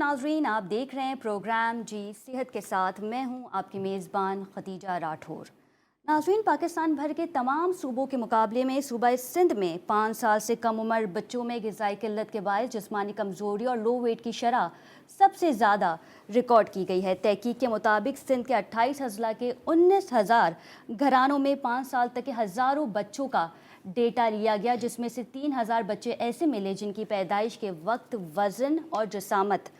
नाजरीन, आप देख रहे हैं प्रोग्राम जी सेहत के साथ। मैं हूं आपकी मेज़बान खदीजा राठौर। नाजरीन, पाकिस्तान भर के तमाम सूबों के मुकाबले में सूबा सिंध में 5 साल से कम उम्र बच्चों में ग़िज़ाई किल्लत के बायस जिस्मानी कमज़ोरी और लो वेट की शरह सबसे ज़्यादा रिकॉर्ड की गई है। तहकीक के मुताबिक सिंध के 28 अजला के 19,000 घरानों में 5 साल तक के हज़ारों बच्चों का डेटा लिया गया, जिसमें से 3,000 बच्चे ऐसे मिले जिनकी पैदाइश के वक्त वज़न और जिसामत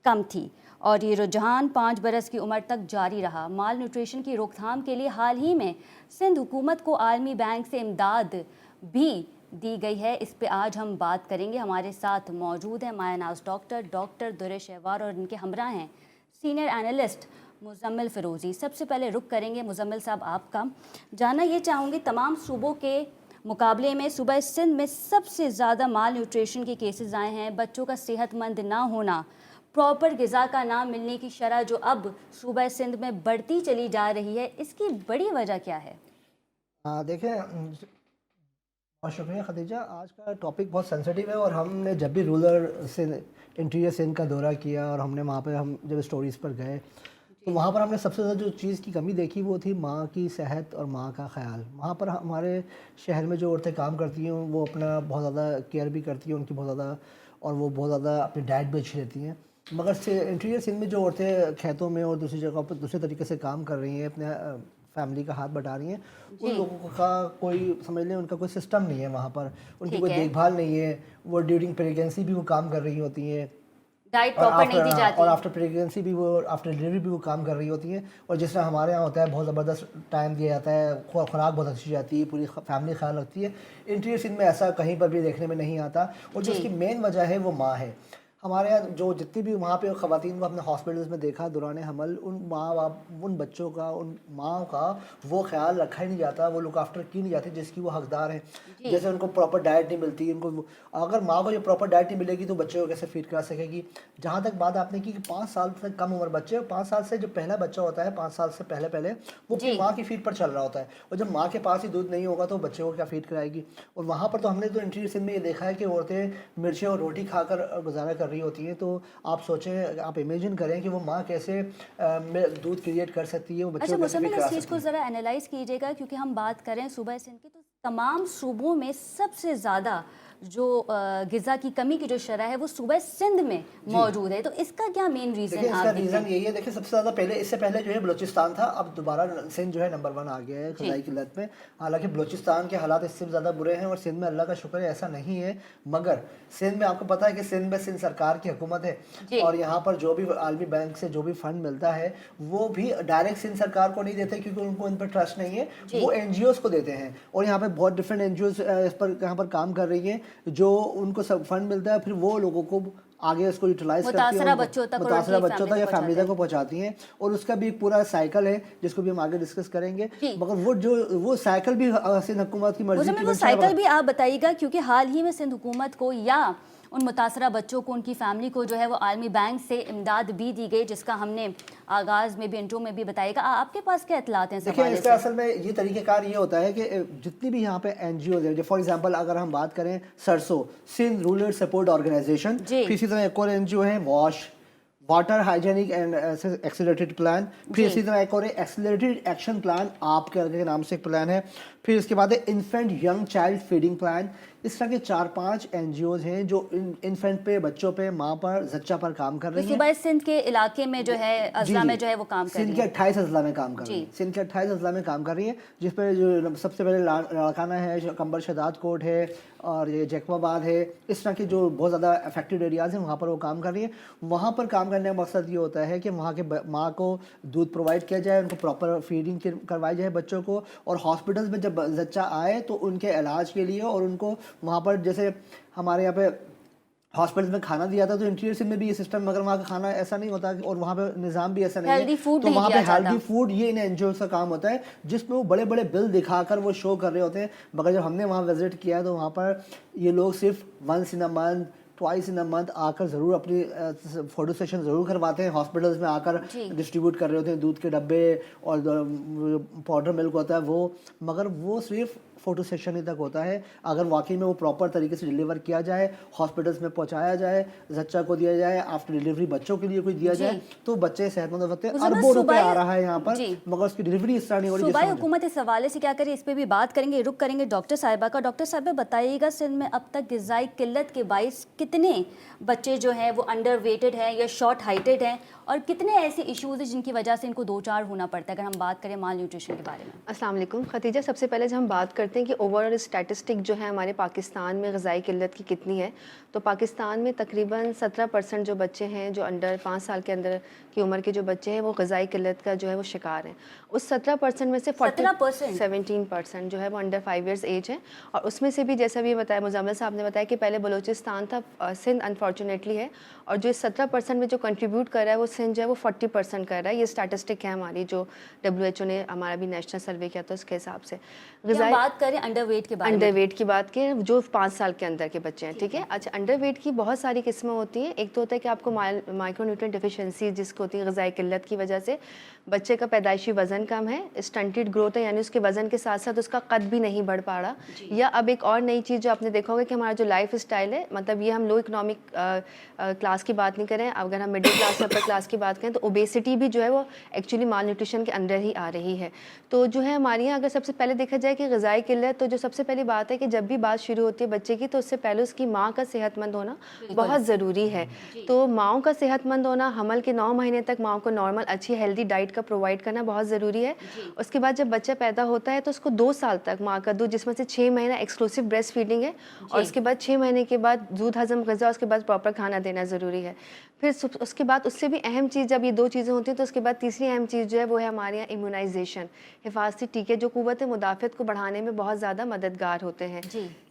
कम थी और ये रुझान 5 बरस की उम्र तक जारी रहा। माल न्यूट्रिशन की रोकथाम के लिए हाल ही में सिंध हुकूमत को आलमी बैंक से इमदाद भी दी गई है। इस पे आज हम बात करेंगे। हमारे साथ मौजूद हैं मायानाज डॉक्टर दुर्र शहवार और इनके हमरा हैं सीनियर एनालिस्ट मुजम्मिल फ़िरोज़ी। सबसे पहले रुख करेंगे मुजम्मिल साहब आपका। जानना ये चाहूँगी, तमाम सूबों के मुकाबले में सूबा सिंध में सबसे ज़्यादा माल न्यूट्रिशन के केसेस आए हैं। बच्चों का सेहतमंद ना होना, प्रॉपर ग़िज़ा का ना मिलने की शरह जो अब सूबा सिंध में बढ़ती चली जा रही है, इसकी बड़ी वजह क्या है? देखें, बहुत शुक्रिया खदीजा। आज का टॉपिक बहुत सेंसिटिव है और हमने जब भी रूरल सिंध इंटीरियर सिंध का दौरा किया और हमने वहाँ पर हम जब स्टोरीज़ पर गए तो वहाँ पर हमने सबसे ज़्यादा जो चीज़ की कमी देखी वो थी माँ की सेहत और माँ का ख्याल। वहाँ पर हमारे शहर में जो औरतें काम करती हैं वो अपना बहुत ज़्यादा केयर भी करती हैं उनकी बहुत ज़्यादा, और वो बहुत ज़्यादा अपनी डाइट भी अच्छी लेती हैं। मगर इंटीरियर सिंध में जो औरतें खेतों में और दूसरी जगह पर दूसरे तरीके से काम कर रही हैं, अपने फैमिली का हाथ बटा रही हैं, उन लोगों का कोई समझ लें उनका कोई सिस्टम नहीं है वहाँ पर, उनकी कोई देखभाल नहीं है। वो ड्यूरिंग प्रेगनेंसी भी वो काम कर रही होती हैं, डाइट प्रॉपर नहीं दी जाती, और आफ्टर प्रेगनेंसी भी वो, आफ्टर डिलीवरी भी वो काम कर रही होती हैं। और जिस तरह हमारे यहाँ होता है बहुत ज़बरदस्त टाइम दिया जाता है, खुराक बहुत अच्छी जाती है, पूरी फैमिली ख्याल रखती है। इंटीरियर सिंध में ऐसा कहीं पर भी देखने में नहीं आता। और जो इसकी मेन वजह है वो माँ है। हमारे यहाँ जो जितनी भी वहाँ पे ख़वातीन को अपने हॉस्पिटल्स में देखा दौरान हमल, उन माँ बाप उन बच्चों का, उन माँ का वो ख्याल रखा ही नहीं जाता, वो लुक आफ्टर की नहीं जाती जिसकी वो हकदार है। जैसे उनको प्रॉपर डाइट नहीं मिलती, उनको अगर माँ को जो प्रॉपर डाइट नहीं मिलेगी तो बच्चों को कैसे फीड करा सकेगी। जहाँ तक बात आपने की कि 5 साल से कम उम्र बच्चे, 5 साल से जो पहला बच्चा होता है 5 साल से पहले वो अपनी माँ की फीड पर चल रहा होता है, और जब माँ के पास ही दूध नहीं होगा तो बच्चे को क्या फीड कराएगी। और वहाँ पर तो हमने तो इंटीरियर सिंध में ये देखा है कि औरतें मिर्चें और रोटी खाकर गुजारा कर रही होती हैं। तो आप सोचें, आप इमेजिन करें कि वो माँ कैसे दूध क्रिएट कर सकती है, वो बच्चों को कैसे फीड करा सकती है। इस चीज़ को ज़रा एनालाइज कीजिएगा, क्योंकि हम बात करें सूबा सिंध की तो तमाम सूबों में सबसे ज़्यादा जो ग़िज़ा की कमी की जो शरह है वो सूबा सिंध में मौजूद है। तो इसका क्या मेन रीज़न है? इसका रीज़न यही है, देखिए सबसे ज़्यादा पहले, इससे पहले जो है बलूचिस्तान था, अब दोबारा सिंध जो है नंबर 1 आ गया है ग़िज़ाई किल्लत में। हालांकि बलूचिस्तान के हालात इससे ज़्यादा बुरे हैं और सिंध में अल्लाह का शुक्र है ऐसा नहीं है। मगर सिंध में आपको पता है कि सिंध में सिंध सरकार की हुकूमत है और यहाँ पर जो भी आलमी बैंक से जो भी फंड मिलता है वो भी डायरेक्ट सिंध सरकार को नहीं देते, क्योंकि उनको इन पर ट्रस्ट नहीं है, वो NGOs को देते हैं। और यहाँ पर बहुत डिफरेंट NGOs इस पर यहाँ पर काम कर रही हैं, जो उनको सब फंड मिलता है, फिर वो लोगों को आगे इसको यूटिलाइज करती हैं, मुतासरा बच्चों तक या फैमिली तक को पहुंचाती हैं। और उसका भी एक पूरा साइकिल है जिसको भी हम आगे डिस्कस करेंगे। मगर वो साइकिल भी सिंध हुकूमत की मर्जी की, वो साइकिल भी आप बताइएगा, क्योंकि हाल ही में सिंध हुकूमत को या उन मुतासरा बच्चों को, उनकी फैमिली को जो है वो आलमी बैंक से इमदाद भी दी गई, जिसका हमने आगाज़ में भी इंट्रो में भी बताएगा। आपके पास क्या इतलात हैं? देखिए, इसका असल में ये तरीक़ेकार ये होता है कि जितनी भी यहाँ पे NGOs है, फॉर एग्जांपल अगर हम बात करें सरसो सिंध रूरल सपोर्ट ऑर्गेनाइजेशन, फिर इसी तरह एक और NGO है wash water hygienic and accelerated plan, फिर इसी तरह एक और एक्सेलरेटेड एक्शन प्लान आपके नाम से एक प्लान है, फिर इसके बाद है infant young child feeding plan. इस तरह के 4-5 NGOs हैं जो इन्फेंट पे, बच्चों पे, माँ पर, जच्चा पर काम कर रही हैं। सूबा सिंध के इलाके में जो है अजला में जो है वो काम कर रही है। सिंध के 28 अजला में काम कर रही है, सिंध के 28 अजला में काम कर रही है, जिस पर जो सबसे पहले लाड़काना है, कंबर शहदाद कोट है और ये जैकबाबाद है। इस तरह के जो बहुत ज़्यादा अफेक्टेड एरियाज़ हैं वहाँ पर वो काम कर रही है। वहाँ पर काम करने का मकसद ये होता है कि वहाँ के माँ को दूध प्रोवाइड किया जाए, उनको प्रॉपर फीडिंग करवाई जाए बच्चों को, और हॉस्पिटल्स में जब बच्चा आए तो उनके इलाज के लिए और उनको वहाँ पर, जैसे हमारे यहाँ पे हॉस्पिटल में खाना दिया था, तो इंटीरियर सिंध में भी ये सिस्टम, मगर वहाँ का खाना ऐसा नहीं होता और वहाँ पे निज़ाम भी ऐसा नहीं है, तो वहाँ पे हेल्दी फूड ये इन NGOs का काम होता है, जिसमें वो बड़े बड़े बिल दिखाकर वो शो कर रहे होते हैं। मगर जब हमने वहाँ विजिट किया तो वहाँ पर ये लोग सिर्फ once in a month, twice in a month आकर ज़रूर अपनी फोटो सेशन ज़रूर करवाते हैं, हॉस्पिटल्स में आकर डिस्ट्रीब्यूट कर रहे होते हैं दूध के डब्बे और पाउडर मिल्क होता है वो, मगर वो सिर्फ फोटो सेक्शन ही तक होता है। अगर वाकई में वो प्रॉपर तरीके से डिलीवर किया जाए, हॉस्पिटल्स में पहुंचाया जाए, जच्चा को दिया जाए, आफ्टर डिलीवरी बच्चों के लिए कुछ दिया जाए, तो बच्चे सेहतमंद हो सकते हैं। अरबों रुपए आ रहा है यहाँ पर, मगर उसकी डिलीवरी इस तरह नहीं हो रही। सूबाई हुकूमत इस हवाले से क्या करे, इस पे भी बात करेंगे, रुक करेंगे डॉक्टर साहिबा का। डॉक्टर साहिबा बताइएगा, सिंध में अब तक ग़िज़ाई किल्लत के बाइस कितने बच्चे जो हैं वो अंडर वेटेड हैं या शॉर्ट हाइटेड हैं, और कितने ऐसे इश्यूज़ हैं जिनकी वजह से इनको दो चार होना पड़ता है, अगर हम बात करें माल न्यूट्रिशन के बारे में? अस्सलाम वालेकुम खतीजा, सबसे पहले जब हम बात करते हैं कि ओवरऑल स्टैटिस्टिक जो है हमारे पाकिस्तान में ग़िज़ाई किल्लत की कितनी है, तो पाकिस्तान में तकरीबन 17% जो बच्चे हैं जो अंडर 5 साल के अंदर की उम्र के जो बच्चे हैं वो ग़िज़ाई किल्लत का जो है वो शिकार हैं। उस 17% में से 17% जो है वो अंडर 5 इयर्स एज है, और उसमें से भी जैसा भी बताया मुज़म्मिल साहब ने बताया कि पहले बलूचिस्तान था, सिंध अनफॉर्चुनेटली है, और जो इस 17% में जो कंट्रीब्यूट कर रहा है वो सिंध जो है वो 40% कर रहा है। ये स्टैटिस्टिक है हमारी, जो WHO ने हमारा भी नेशनल सर्वे किया था उसके हिसाब से। बात करें अंडर वेट के बारे में, अंडर वेट की बात करें जो 5 साल के अंदर के बच्चे हैं, ठीक है। अच्छा, अंडर वेट की बहुत सारी किस्में होती हैं। एक तो होता है कि आपको माइक्रोन्यूट्रिएंट डिफिशिएंसी जिसको होती है ग़िज़ाई किल्लत की वजह से बच्चे का पैदाइशी वज़न कम है, स्टंटेड ग्रोथ है, यानी उसके वज़न के साथ साथ उसका कद भी नहीं बढ़ पा रहा। या अब एक और नई चीज़ जो आपने देखा होगा कि हमारा जो लाइफ स्टाइल है, मतलब ये हम लो इकोनॉमिक क्लास की बात नहीं करें, अगर हम मिडिल क्लास या अपर क्लास की बात करें तो ओबेसिटी भी जो है वो एक्चुअली माल न्यूट्रिशन के अंदर ही आ रही है। तो जो है हमारे यहाँ अगर सबसे पहले देखा जाए कि ग़िज़ाई किल्लत, तो जो सबसे पहली बात है कि जब भी बात शुरू होती है बच्चे की, तो उससे पहले उसकी माँ का सेहतमंद होना बहुत ज़रूरी है। तो माँओं का सेहतमंद होना, हमल के 9 महीने तक माँ को नॉर्मल अच्छी हेल्दी डाइट का प्रोवाइड करना बहुत ज़रूरी है। उसके बाद जब बच्चा पैदा होता है तो उसको 2 साल तक माँ का दूध, जिसमें से 6 महीना एक्सक्लूसिव ब्रेस्ट फीडिंग है, और उसके बाद 6 महीने के बाद दूध हज़म ग़िज़ा, उसके बाद प्रॉपर खाना देना ज़रूरी है। फिर उसके बाद उससे भी अहम चीज़, जब ये 2 चीज़ें होती हैं तो उसके बाद तीसरी अहम चीज़ जो है वो है हमारे यहाँ इम्यूनाइजेशन, हिफाजती टीके जो क़ुव्वत मुदाफ़त को बढ़ाने में बहुत ज़्यादा मददगार होते हैं।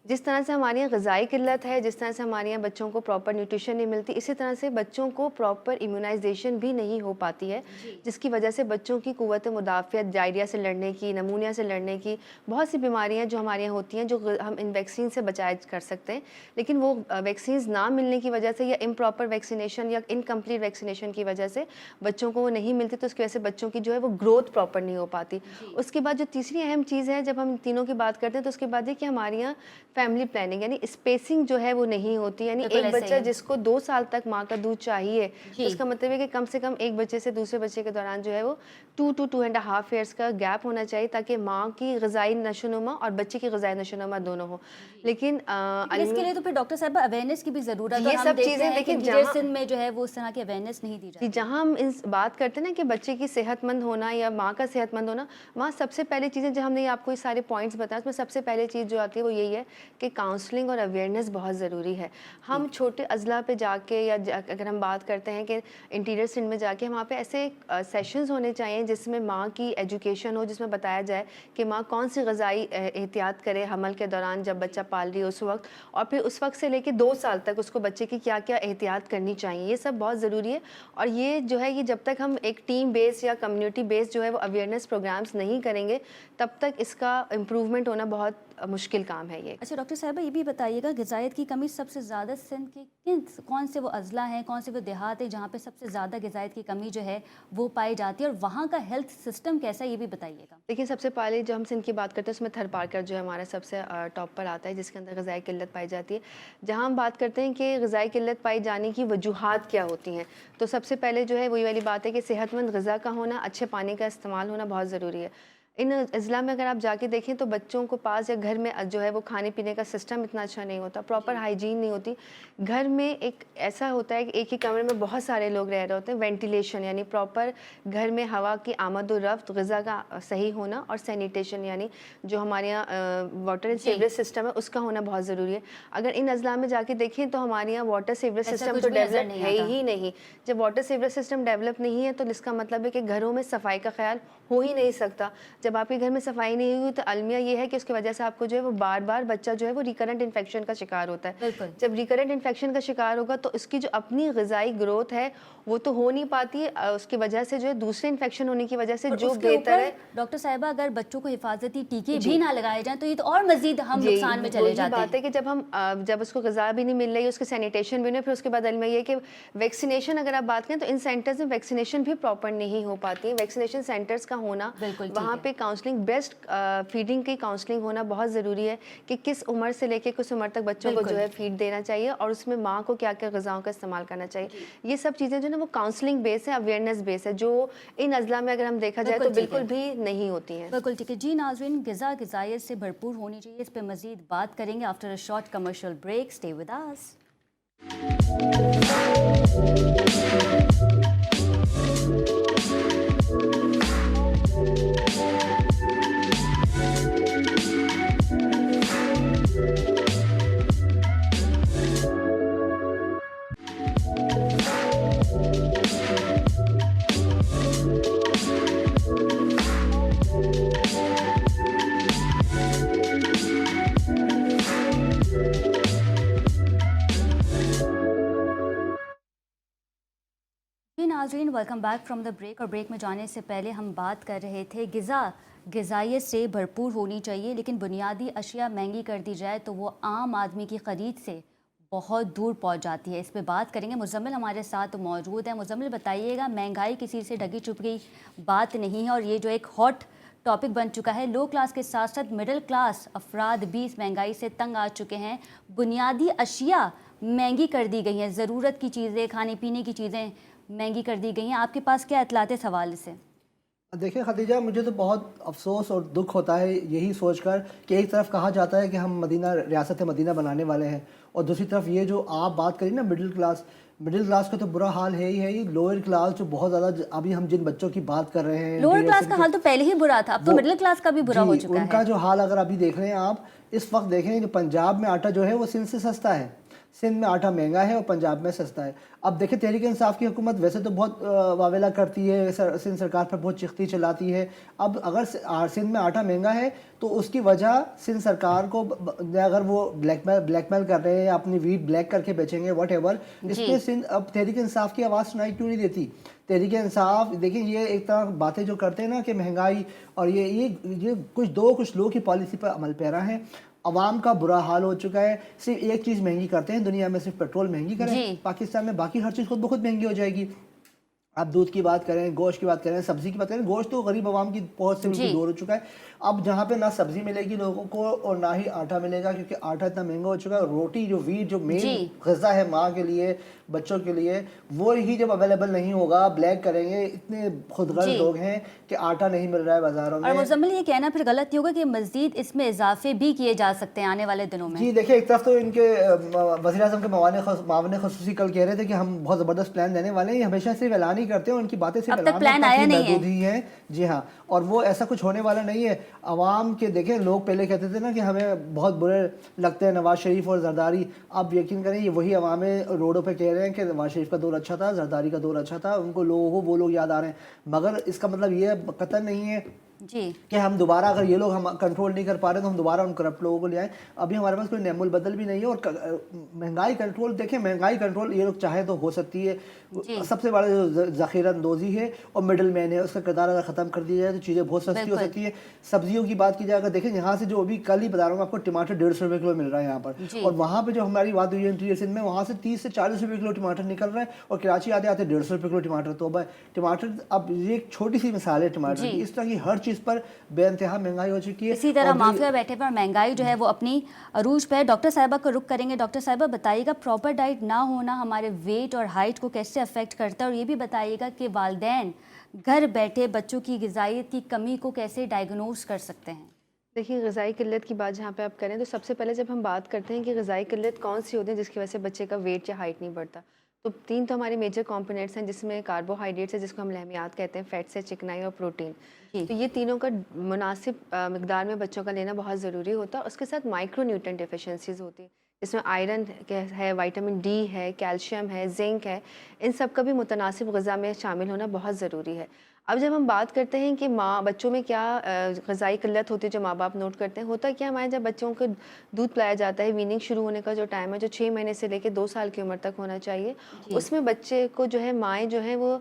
जिस तरह से हमारे यहाँ ग़िज़ाई किल्लत है, जिस तरह से हमारे यहाँ बच्चों को प्रॉपर न्यूट्रिशन नहीं मिलती, इसी तरह से बच्चों को प्रॉपर इम्यूनाइजेशन भी नहीं हो पाती है, जिसकी वजह से बच्चों की क़ुव्वत मुदाफ़त, डायरिया से लड़ने की, नमूनिया से लड़ने की बहुत सी बीमारियाँ जो हमारे यहाँ होती हैं, जो हम इन वैक्सीन से बचाव कर सकते हैं, लेकिन वो वैक्सीन ना मिलने की वजह से या इम्प्रॉपर वैक्सीनेशन या इनकम्प्लीट वैक्सीनेशन की वजह से बच्चों को वो नहीं मिलती, तो उसकी वजह से बच्चों की जो है वो ग्रोथ प्रॉपर नहीं हो पाती। उसके बाद जो तीसरी अहम चीज़ है, जब हम तीनों की बात करते हैं तो उसके बाद है कि हमारे यहाँ फैमिली प्लानिंग यानी स्पेसिंग जो है वो नहीं होती, यानी एक बच्चा जिसको 2 साल तक माँ का दूध चाहिए, तो उसका मतलब है कि कम से कम एक बच्चे से दूसरे बच्चे के दौरान जो है वो 2 to 2.5 ईयर्स का गैप होना चाहिए, ताकि माँ की ग़िज़ाई नशोनुमा और बच्चे की ग़िज़ाई नशोनुमा दोनों हो। लेकिन इसके लिए तो फिर डॉक्टर साहब अवेयरनेस की भी ज़रूरत है। ये सब चीज़ें लेकिन जहाँ में जो है वो उस तरह की अवेयरनेस नहीं दी जाती। जहाँ हम इस बात करते हैं ना कि बच्चे की सेहतमंद होना या माँ का सेहतमंद होना, वहाँ सबसे पहले चीज़ें जो हमने आपको ये सारे पॉइंट्स बताया, उसमें सबसे पहले चीज़ जो आती है वो यही है कि काउंसलिंग और अवेयरनेस बहुत ज़रूरी है। हम छोटे अजला पे जाके या अगर हम बात करते हैं कि इंटीरियर सिंध में जाके वहाँ पे ऐसे सेशंस होने चाहिए जिसमें माँ की एजुकेशन हो, जिसमें बताया जाए कि माँ कौन सी ग़िज़ाई एहतियात करे हमल के दौरान जब बच्चा पाल रही है उस वक्त, और फिर उस वक्त से लेके 2 साल तक उसको बच्चे की क्या क्या एहतियात करनी चाहिए, ये सब बहुत ज़रूरी है। और ये जो है ये जब तक हम एक टीम बेस या कम्युनिटी बेस जो है वो अवेयरनेस प्रोग्राम्स नहीं करेंगे, तब तक इसका इम्प्रूवमेंट होना बहुत मुश्किल काम है ये। अच्छा डॉक्टर साहिबा, ये भी बताइएगा ग़िज़ायत की कमी सबसे ज़्यादा सिंध के कौन से वो अज़ला हैं, कौन से वो देहात हैं जहाँ पे सबसे ज़्यादा ग़िज़ायत की कमी जो है वो पाई जाती है, और वहाँ का हेल्थ सिस्टम कैसा है ये भी बताइएगा। देखिए, सबसे पहले जो हम सिंध की बात करते हैं उसमें थर पारकर जो है हमारा सबसे टॉप पर आता है, जिसके अंदर ग़िज़ाई किल्लत पाई जाती है। जहाँ हम बात करते हैं कि ग़िज़ाई किल्लत पाई जाने की वजूहात क्या होती हैं, तो सबसे पहले जो है वही वाली बात है कि सेहतमंद ग़िज़ा का होना, अच्छे पानी का इस्तेमाल होना बहुत ज़रूरी है। इन अज़ला में अगर आप जाके देखें तो बच्चों को पास या घर में जो है वो खाने पीने का सिस्टम इतना अच्छा नहीं होता, प्रॉपर हाइजीन नहीं होती। घर में एक ऐसा होता है कि एक ही कमरे में बहुत सारे लोग रह रहे होते हैं, वेंटिलेशन यानी प्रॉपर घर में हवा की आमद और रफ्त, ग़िज़ा का सही होना, और सैनिटेशन यानी जो हमारे यहाँ वाटर एंड सीवरेज सिस्टम है उसका होना बहुत ज़रूरी है। अगर इन अज़ला में जाके देखें तो हमारे यहाँ वाटर सीवरेज सिस्टम तो डेवलप है ही नहीं। जब वाटर सीवरेज सिस्टम डेवलप नहीं है तो इसका मतलब है कि घरों में सफाई का ख्याल हो ही नहीं सकता। जब आपके घर में सफाई नहीं हुई तो अलमिया ये है कि उसकी वजह से आपको जो है वो बार बार बच्चा जो है वो रिकरेंट इन्फेक्शन का शिकार होता है। जब रिकरेंट इन्फेक्शन का शिकार होगा तो इसकी जो अपनी ग़िज़ाई ग्रोथ है वो तो हो नहीं पाती है, उसकी वजह से जो है दूसरे इन्फेक्शन होने की वजह से जो बेहतर है। डॉक्टर साहिबा, अगर बच्चों को हिफाजती टीके भी ना लगाए जाएं तो ये तो और मजीद हम नुकसान में चले जाते हैं। बात है कि जब उसको ग़िज़ा भी नहीं मिल रही है, उसकी सैनिटेशन भी नहीं, फिर उसके बाद अलमिया ये कि वैक्सीनेशन अगर आप बात करें तो इन सेंटर्स में वैक्सीनेशन भी प्रॉपर नहीं हो पाती है। वैक्सीनेशन सेंटर्स का ہونا, بالکل وہاں پہ کاؤنسلنگ, بیسٹ فیڈنگ کی کاؤنسلنگ ہونا بہت ضروری ہے کہ کس عمر سے لے کے کس عمر تک بچوں کو جو ہے فیڈ دینا چاہیے, اور اس میں ماں کو کیا کیا غذاؤں کا استعمال کرنا چاہیے. یہ سب چیزیں جو ہے نا وہ کاؤنسلنگ بیس ہے, اویئرنیس بیس ہے, جو ان اضلاع میں اگر ہم دیکھا جائے تو بالکل بھی نہیں ہوتی ہیں. بالکل ٹھیک ہے جی ناظرین, غذا غذائیت سے بھرپور ہونی چاہیے, اس پہ مزید بات کریں گے after a short commercial break. Stay with us. ناظرین welcome back from the break. اور بریک میں جانے سے پہلے ہم بات کر رہے تھے غذا غذائیت سے بھرپور ہونی چاہیے, لیکن بنیادی اشیاء مہنگی کر دی جائے تو وہ عام آدمی کی خرید سے بہت دور پہنچ جاتی ہے. اس پہ بات کریں گے, مزمل ہمارے ساتھ موجود ہے. مزمل بتائیے گا, مہنگائی کسی سے ڈھکی چھپی بات نہیں ہے اور یہ جو ایک ہاٹ ٹاپک بن چکا ہے. لو کلاس کے ساتھ ساتھ مڈل کلاس افراد بھی اس مہنگائی سے تنگ آ چکے ہیں. بنیادی اشیاء مہنگی کر دی گئی ہیں, ضرورت کی چیزیں, کھانے پینے کی چیزیں مہنگی کر دی گئی ہیں. آپ کے پاس کیا اطلاعات اس حوالے سے؟ دیکھیں خدیجہ, مجھے تو بہت افسوس اور دکھ ہوتا ہے یہی سوچ کر کہ ایک طرف کہا جاتا ہے کہ ہم مدینہ ریاست مدینہ بنانے والے ہیں, اور دوسری طرف یہ جو آپ بات کریں نا مڈل کلاس کا تو برا حال ہے ہی. لوئر کلاس جو بہت زیادہ, ابھی ہم جن بچوں کی بات کر رہے ہیں, لوئر کلاس کا حال تو پہلے ہی برا تھا, اب تو مڈل کلاس کا بھی برا ہو چکا ہے. ان کا جو حال اگر ابھی دیکھ رہے ہیں آپ, اس وقت دیکھیں کہ پنجاب میں آٹا جو ہے وہ سندھ سے سستا ہے, سندھ میں آٹا مہنگا ہے اور پنجاب میں سستا ہے. اب دیکھیں تحریک انصاف کی حکومت ویسے تو بہت واویلا کرتی ہے, سندھ سرکار پر بہت چختی چلاتی ہے. اب اگر سندھ میں آٹا مہنگا ہے تو اس کی وجہ سندھ سرکار کو, اگر وہ بلیک میل کر رہے ہیں یا اپنی ویٹ بلیک کر کے بیچیں گے واٹ ایور, اس میں سندھ اب تحریک انصاف کی آواز سنائی کیوں نہیں دیتی؟ تحریک انصاف دیکھیں یہ ایک طرح باتیں جو کرتے ہیں نا کہ مہنگائی اور یہ کچھ لوگوں کی پالیسی پر عمل پیرا ہیں. عوام کا برا حال ہو چکا ہے. صرف ایک چیز مہنگی کرتے ہیں دنیا میں, صرف پیٹرول مہنگی کریں, پاکستان میں باقی ہر چیز خود بخود مہنگی ہو جائے گی. آپ دودھ کی بات کریں, گوشت کی بات کریں, سبزی کی بات کریں, گوشت تو غریب عوام کی پہنچ سے بالکل دور ہو چکا ہے. اب جہاں پہ نہ سبزی ملے گی لوگوں کو اور نہ ہی آٹا ملے گا, کیونکہ آٹا اتنا مہنگا ہو چکا ہے. روٹی جو ویٹ جو مین غذا ہے ماں کے لیے, بچوں کے لیے, وہ ہی جب اویلیبل نہیں ہوگا, بلیک کریں گے. اتنے خود غرض لوگ ہیں کہ آٹا نہیں مل رہا ہے بازاروں میں. اور مزمل یہ کہنا پھر غلط نہیں ہوگا کہ مزید اس میں اضافے بھی کیے جا سکتے ہیں آنے والے دنوں میں؟ جی دیکھیں, ایک طرف تو ان کے وزیر اعظم کے معاون خصوصی کل کہہ رہے تھے کہ ہم بہت زبردست پلان دینے والے ہیں. یہ ہمیشہ صرف اعلان ہی کرتے ہیں, ان کی باتیں صرف محدود ہی ہیں. جی ہاں, اور وہ ایسا کچھ ہونے والا نہیں ہے. عوام کے دیکھیں, لوگ پہلے کہتے تھے نا کہ ہمیں بہت برے لگتے ہیں نواز شریف اور زرداری. اب یقین کریں یہ وہی عوام روڈوں پہ کہہ رہے ہیں کہ نواز شریف کا دور اچھا تھا, زرداری کا دور اچھا تھا, ان کو لوگوں کو وہ لوگ یاد آ رہے ہیں. مگر اس کا مطلب یہ قطعا نہیں ہے کہ ہم دوبارہ, اگر یہ لوگ ہم کنٹرول نہیں کر پا رہے تو ہم دوبارہ ان کرپٹ لوگوں کو لے آئیں. ابھی ہمارے پاس کوئی نعم البدل بھی نہیں ہے. اور مہنگائی کنٹرول دیکھیں, مہنگائی کنٹرول یہ لوگ چاہے تو ہو سکتی ہے. سب سے بڑا جو ذخیرہ اندوزی ہے اور مڈل مین ہے, اس کا کردار اگر ختم کر دیا جائے تو چیزیں بہت سستی ہو سکتی ہے. سبزیوں کی بات کی جائے, اگر دیکھیں یہاں سے جو ابھی کل ہی بتا رہا ہوں آپ کو, ٹماٹر 150 روپے کلو مل رہا ہے یہاں پر, اور وہاں پہ جو ہماری بات ہوئی ہے انٹیریئر سندھ میں, وہاں سے 30 سے 40 روپے کلو ٹماٹر نکل رہا ہے, اور کراچی آتے آتے 150 روپے کلو ٹماٹر. تو ٹماٹر, اب یہ ایک چھوٹی سی مثال ہے ٹماٹر کی, اس طرح کی ہر چیز پر بے انتہا مہنگائی ہو چکی ہے. اسی طرح مافیا بیٹھے پر مہنگائی جو ہے وہ اپنی عروج پہ ہے. ڈاکٹر صاحبہ کو رخ کریں گے. ڈاکٹر صاحبہ بتائیے گا, پراپر ڈائٹ نہ ہونا ہمارے ویٹ اور ہائٹ کو کیسے افیکٹ کرتا ہے, اور یہ بھی بتائیے گا کہ والدین گھر بیٹھے بچوں کی غذائیت کی کمی کو کیسے ڈائگنوز کر سکتے ہیں؟ دیکھیے, غذائی قلت کی بات جہاں پہ آپ کریں تو سب سے پہلے جب ہم بات کرتے ہیں کہ غذائی قلت کون سی ہوتی ہے جس کی وجہ سے بچے کا ویٹ یا ہائٹ نہیں بڑھتا, تو 3 تو ہمارے میجر کمپوننٹس ہیں, جس میں کاربوہائیڈریٹس ہے جس کو ہم لحمیات کہتے ہیں, فیٹس ہے, چکنائی اور پروٹین. تو یہ تینوں کا مناسب مقدار میں بچوں کا لینا بہت ضروری ہوتا ہے. اس کے ساتھ مائکرو نیوٹرینٹ ڈیفیشنسیز ہوتی ہیں, جس میں آئرن ہے, وائٹامن ڈی ہے, کیلشیم ہے, زنک ہے. ان سب کا بھی متناسب غذا میں شامل ہونا بہت ضروری ہے. اب جب ہم بات کرتے ہیں کہ بچوں میں کیا غذائی قلت ہوتی ہے جو ماں باپ نوٹ کرتے ہیں, ہوتا کیا ہمارے جب بچوں کو دودھ پلایا جاتا ہے, ویننگ شروع ہونے کا جو ٹائم ہے جو 6 مہینے سے لے کے 2 سال کی عمر تک ہونا چاہیے, اس میں بچے کو جو ہے مائیں جو ہیں وہ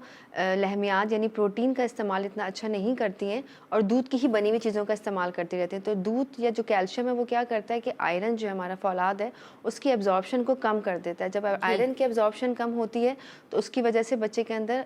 لحمیات یعنی پروٹین کا استعمال اتنا اچھا نہیں کرتی ہیں, اور دودھ کی ہی بنی ہوئی چیزوں کا استعمال کرتی رہتی ہیں. تو دودھ یا جو کیلشیم ہے وہ کیا کرتا ہے کہ آئرن جو ہمارا فولاد ہے اس کی ایبزارپشن کو کم کر دیتا ہے. جب آئرن کی ایبزارپشن کم ہوتی ہے تو اس کی وجہ سے بچے کے اندر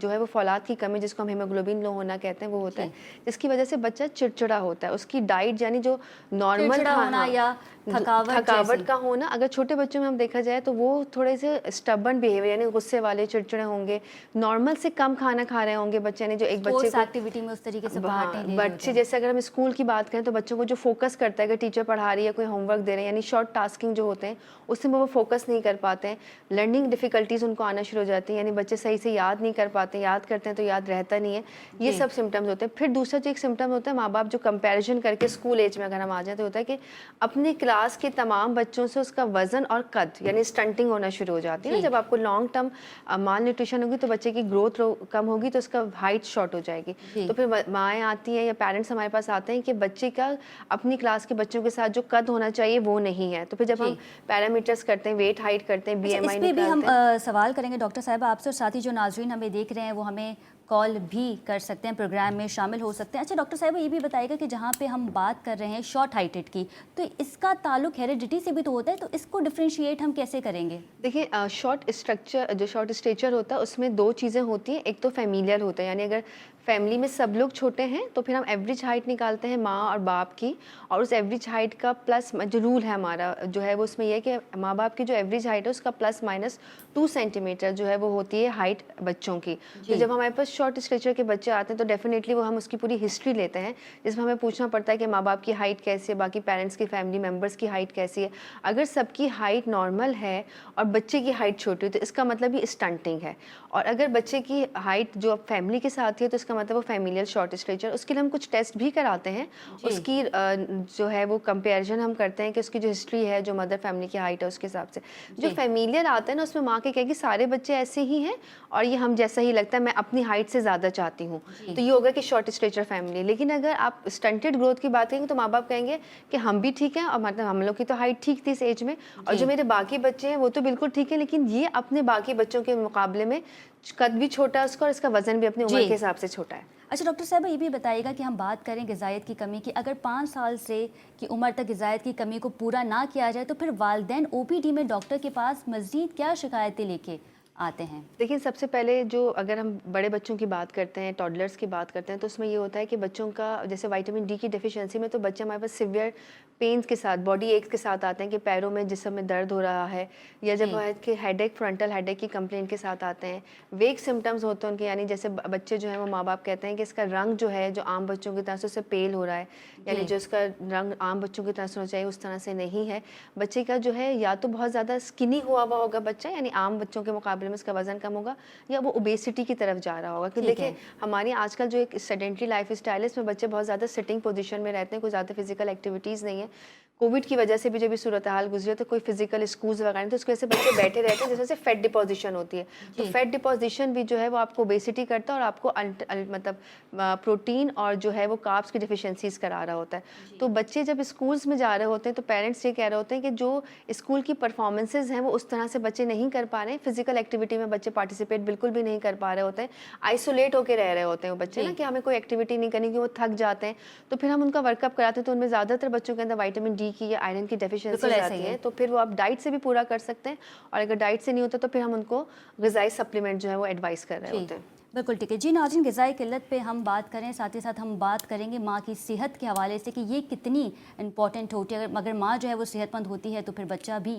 جو ہے وہ فولاد کی کمی, جس کو ہم ہم ہیموگلوبن لو ہونا کہتے ہیں وہ ہوتا ہے, جس کی وجہ سے بچہ چڑچڑا ہوتا ہے. اس کی ڈائٹ یعنی جو نارمل چڑچڑا ہونا یا تھکاوٹ کا ہونا, اگر چھوٹے بچوں میں ہم دیکھا جائے تو وہ تھوڑے سے اسٹبرن بیہیویئر یعنی غصے والے, چڑچڑے ہوں گے, نارمل سے کم کھانا کھا رہے ہوں گے بچے نے, جو ایک بچے کو ایکٹیویٹی میں اس طریقے سے پارٹ نہیں لے رہے بچے جیسے اگر ہم اسکول کی بات کریں تو بچوں کو جو فوکس کرتا ہے, اگر ٹیچر پڑھا رہی ہے, کوئی ہوم ورک دے رہے ہیں, یعنی شارٹ ٹاسکنگ جو ہوتے ہیں اس میں وہ فوکس نہیں کر پاتے ہیں, لرننگ ڈیفیکلٹیز ان کو آنا شروع ہو جاتی ہیں, یعنی بچے صحیح سے یاد نہیں کر پاتے, یاد کرتے ہیں تو یاد رہتا نہیں ہے, یہ سب سمٹمز ہوتے ہیں. پھر دوسرا جو ایک سمٹم ہوتا ہے, ماں باپ جو کمپیریزن کر کے اسکول ایج میں اگر ہم آ جائیں تو ہوتا ہے کہ اپنی کلاس کے تمام بچوں سے اس کا وزن اور قد یعنی اسٹنٹنگ ہونا شروع ہو جاتی ہے نا. جب آپ کو لانگ ٹرم مال نیوٹریشن ہوگی تو بچے کی گروتھ کم ہوگی تو اس کا ہائٹ شارٹ ہو جائے گی. تو پھر مائیں آتی ہیں یا پیرنٹس ہمارے پاس آتے ہیں کہ بچے کا اپنی کلاس کے بچوں کے ساتھ جو قد ہونا چاہیے وہ نہیں ہے. تو پھر جب ہم پیرامیٹرز کرتے ہیں, ویٹ ہائٹ کرتے ہیں, بی ایم آئی اس پہ بھی ہم نکالتے ہیں. سوال کریں گے ڈاکٹر صاحب آپ سے, اور ساتھ ہی جو ناظرین ہمیں دیکھ رہے ہیں وہ ہمیں کال بھی کر سکتے ہیں, پروگرام میں شامل ہو سکتے ہیں. اچھا ڈاکٹر صاحب یہ بھی بتائیے گا کہ جہاں پہ ہم بات کر رہے ہیں شارٹ ہائٹڈ کی, تو اس کا تعلق ہیریڈیٹی سے بھی تو ہوتا ہے, تو اس کو ڈفرینشیٹ ہم کیسے کریں گے؟ دیکھیے شارٹ اسٹرکچر جو شارٹ اسٹیچر ہوتا ہے اس میں دو چیزیں ہوتی ہیں. ایک تو فیمیلیل ہوتا ہے, یعنی اگر فیملی میں سب لوگ چھوٹے ہیں تو پھر ہم ایوریج ہائٹ نکالتے ہیں ماں اور باپ کی, اور اس ایوریج ہائٹ کا پلس جو رول ہے ہمارا جو ہے وہ اس میں یہ ہے کہ ماں باپ کی جو ایوریج ہائٹ ہے اس کا پلس مائنس 2 سینٹی میٹر جو ہے وہ ہوتی ہے ہائٹ بچوں کی. تو جب ہمارے پاس شارٹ اسٹیچر کے بچے آتے ہیں تو ڈیفینیٹلی وہ ہم اس کی پوری ہسٹری لیتے ہیں, جس میں ہمیں پوچھنا پڑتا ہے کہ ماں باپ کی ہائٹ کیسی ہے, باقی پیرنٹس کی فیملی ممبرس کی ہائٹ کیسی ہے. اگر سب کی ہائٹ نارمل ہے اور بچے کی ہائٹ چھوٹی ہے تو اس کا مطلب یہ اسٹنٹنگ ہے, اور اگر بچے کی ہائٹ جو فیملی کے ساتھ ہے تو اس کا مطلب وہ فیمیلیل شارٹ اسٹیچر. اس کے لیے ہم کچھ ٹیسٹ بھی کراتے ہیں, اس کی جو ہے وہ کمپیریزن ہم کرتے ہیں کہ اس کی جو ہسٹری ہے, جو مدر فیملی کی ہائٹ ہے اس کے حساب سے. جو فیمیلیل آتا ہے نا اس میں ماں کے کہے گی سارے بچے ایسے ہی ہیں اور یہ ہم جیسا ہی لگتا ہے, میں اپنی ہائٹ سے زیادہ چاہتی ہوں, تو یہ ہوگا کہ شارٹ اسٹیچر فیملی. لیکن اگر آپ اسٹنٹڈ گروتھ کی بات کریں گے تو ماں باپ کہیں گے کہ ہم بھی ٹھیک ہیں, اور مطلب ہم لوگ کی تو ہائٹ ٹھیک تھی اس ایج میں, اور جو میرے باقی بچے ہیں وہ تو بالکل ٹھیک ہے, لیکن یہ اپنے باقی بچوں کے مقابلے میں قد بھی چھوٹا ہے اس کا, اور اس کا وزن بھی اپنی عمر کے حساب سے چھوٹا ہے. اچھا ڈاکٹر صاحب یہ بھی بتائیے گا کہ ہم بات کریں غذائیت کی کمی کی, اگر 5 سال سے کی عمر تک غذائیت کی کمی کو پورا نہ کیا جائے تو پھر والدین او پی ڈی میں ڈاکٹر کے پاس مزید کیا شکایتیں لے کے آتے ہیں؟ لیکن سب سے پہلے جو اگر ہم بڑے بچوں کی بات کرتے ہیں, ٹاڈلرس کی بات کرتے ہیں, تو اس میں یہ ہوتا ہے کہ بچوں کا جیسے وائٹامن ڈی کی ڈیفیشنسی میں تو بچے ہمارے پاس سیویئر پینز کے ساتھ, باڈی ایکس کے ساتھ آتے ہیں کہ پیروں میں جسم میں درد ہو رہا ہے, یا جب ہے کہ ہیڈ ایک فرنٹل ہیڈ ایک کی کمپلینٹ کے ساتھ آتے ہیں. ویک سمٹمز ہوتے ہیں ان کے, یعنی جیسے بچے جو ہیں وہ ماں باپ کہتے ہیں کہ اس کا رنگ جو ہے جو عام بچوں کی طرح سے اسے پیل ہو رہا ہے, یعنی جو اس کا رنگ عام بچوں کی طرح سے ہونا چاہیے اس طرح سے نہیں ہے. بچے کا جو ہے یا تو بہت زیادہ اسکنی ہوا ہوگا بچہ, یعنی عام بچوں کے مقابلے میں اس کا وزن کم ہوگا, یا وہ اوبیسٹی کی طرف جا رہا ہوگا. کہ دیکھیں ہماری آج کل جو ایک سیڈنٹری لائف اسٹائل ہے اس میں بچے بہت زیادہ سٹنگ پوزیشن میں رہتے ہیں, کوئی زیادہ فزیکل ایکٹیویٹیز نہیں ہے. کووڈ کی وجہ سے بھی جب یہ صورتحال گزری تو کوئی فزیکل اسکولز وغیرہ نہیں, تو اس کی وجہ سے بچے بیٹھے رہتے ہیں, جس وجہ سے فیٹ ڈپوزیشن ہوتی ہے. تو فیٹ ڈپوزیشن بھی جو ہے وہ آپ کو اوبیسٹی کرتا ہے اور آپ کو مطلب پروٹین اور جو ہے وہ کاربس کی ڈیفیشنسیز کرا رہا ہوتا ہے. تو بچے جب اسکولز میں جا رہے ہوتے ہیں تو پیرنٹس یہ کہہ رہے ہوتے ہیں کہ جو اسکول کی پرفارمنسز ہیں وہ اس طرح سے بچے نہیں کر پا رہے ہیں, فزیکل ایکٹیویٹی میں بچے پارٹیسپیٹ بالکل بھی نہیں کر پا رہے ہوتے ہیں, آئسولیٹ ہو کے رہ رہے ہوتے ہیں وہ بچے نا, کہ ہمیں کوئی ایکٹیویٹی نہیں کرنی, کہ وہ تھک جاتے ہیں. تو پھر ہم ان کا ورک اپ کراتے ہیں تو ان میں زیادہ تر بچوں کے اندر وائٹامن ڈی کی یا آئرن کی ڈیفیشنسی آتی ہے, تو پھر وہ آپ ڈائٹ سے بھی پورا کر سکتے ہیں, اور اگر ڈائٹ سے نہیں ہوتا تو پھر ہم ان کو غذائی سپلیمنٹ جو ہے وہ ایڈوائز کر رہے ہوتے ہیں. بالکل ٹھیک ہے جی. ناظرین غذائی قلت پہ ہم بات کریں, ساتھ ہی ساتھ ہم بات کریں گے ماں کی صحت کے حوالے سے کہ یہ کتنی امپورٹنٹ ہوتی ہے. اگر ماں جو ہے وہ صحت مند ہوتی ہے تو پھر بچہ بھی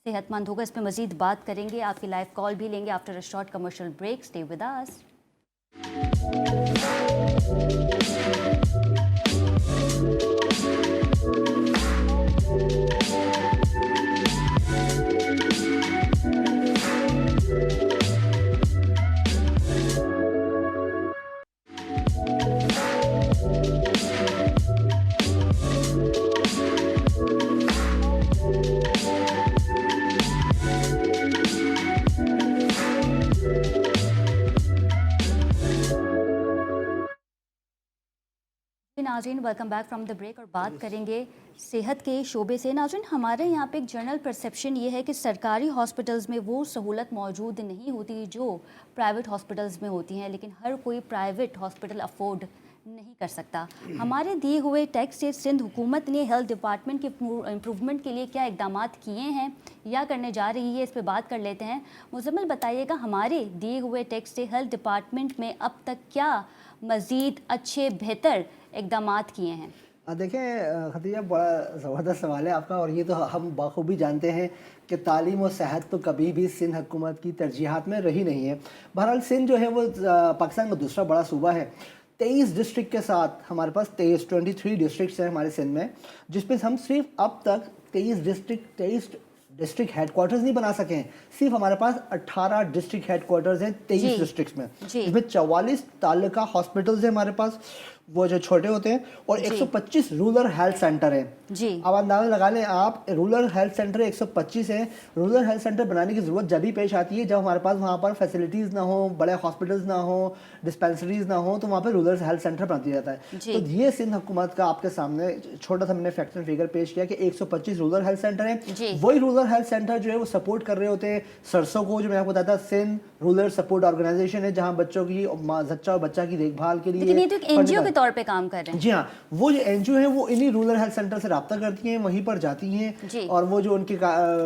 صحت مند ہوگا. اس پہ مزید بات کریں گے, آپ کی لائیو کال بھی لیں گے after a short commercial break. Stay with us. ناظرین welcome back from the break, اور بات کریں گے صحت کے شعبے سے. ناظرین ہمارے یہاں پہ ایک جنرل پرسیپشن یہ ہے کہ سرکاری ہاسپٹلز میں وہ سہولت موجود نہیں ہوتی جو پرائیویٹ ہاسپٹلز میں ہوتی ہیں, لیکن ہر کوئی پرائیویٹ ہاسپٹل افورڈ نہیں کر سکتا. ہمارے دیے ہوئے ٹیکس سے سندھ حکومت نے ہیلتھ ڈپارٹمنٹ کے امپروومنٹ کے لیے کیا اقدامات کیے ہیں یا کرنے جا رہی ہے, اس پہ بات کر لیتے ہیں. مزمل بتائیے گا ہمارے دیے ہوئے ٹیکس سے ہیلتھ ڈپارٹمنٹ میں اب تک کیا मज़ीद अच्छे बेहतर इक़दामात किए हैं? देखें खदीजा, बड़ा ज़बरदस्त सवाल है आपका, और ये तो हम बखूबी जानते हैं कि तालीम और सेहत तो कभी भी सिंध हुकूमत की तरजीहात में रही नहीं है। बहरहाल सिंध जो है वो पाकिस्तान का दूसरा बड़ा सूबा है। 23 डिस्ट्रिक्ट के साथ हमारे पास 23 डिस्ट्रिक्ट्स हैं हमारे सिंध में, जिसमें हम सिर्फ अब तक 23 डिस्ट्रिक्ट हेडक्वार्टर्स नहीं बना सके हैं। सिर्फ हमारे पास 18 डिस्ट्रिक्ट हेडक्वार्टर्स हैं 23 डिस्ट्रिक्ट्स में, जिसमें 44 तालुका हॉस्पिटल्स हैं हमारे पास, वो जो छोटे होते हैं, और 125 रूरल हेल्थ सेंटर हैं। जी, अब अंदाजा लगा लें आप, रूरल हेल्थ सेंटर 125 हैं। रूरल हेल्थ सेंटर बनाने की ज़रूरत जब भी पेश आती है जब हमारे पास वहाँ पर फैसिलिटीज़ ना हो, बड़े हॉस्पिटल्स ना हो, डिस्पेंसरीज ना हो, तो वहाँ पर रूरल हेल्थ सेंटर बना दिया जाता है। तो ये सिंध हुकूमत का आपके सामने छोटा सा मैंने फैक्ट एंड फिगर पेश किया कि 125 रूरल हेल्थ सेंटर हैं। वही रूरल हेल्थ सेंटर जो है वो सपोर्ट कर रहे होते हैं सरसों को, जो मैं आपको बताया था, सिंध रूरल सपोर्ट ऑर्गेनाइजेशन है, जहाँ बच्चों की जच्चा और बच्चा की देखभाल के लिए, लेकिन ये तो एक एनजीओ के तौर पे काम कर रहे हैं। जी हाँ, वो जो एनजीओ है वो इन्हीं रूरल हेल्थ सेंटर से रब्ता करती हैं, वहीं पर जाती हैं, और वो जो उनके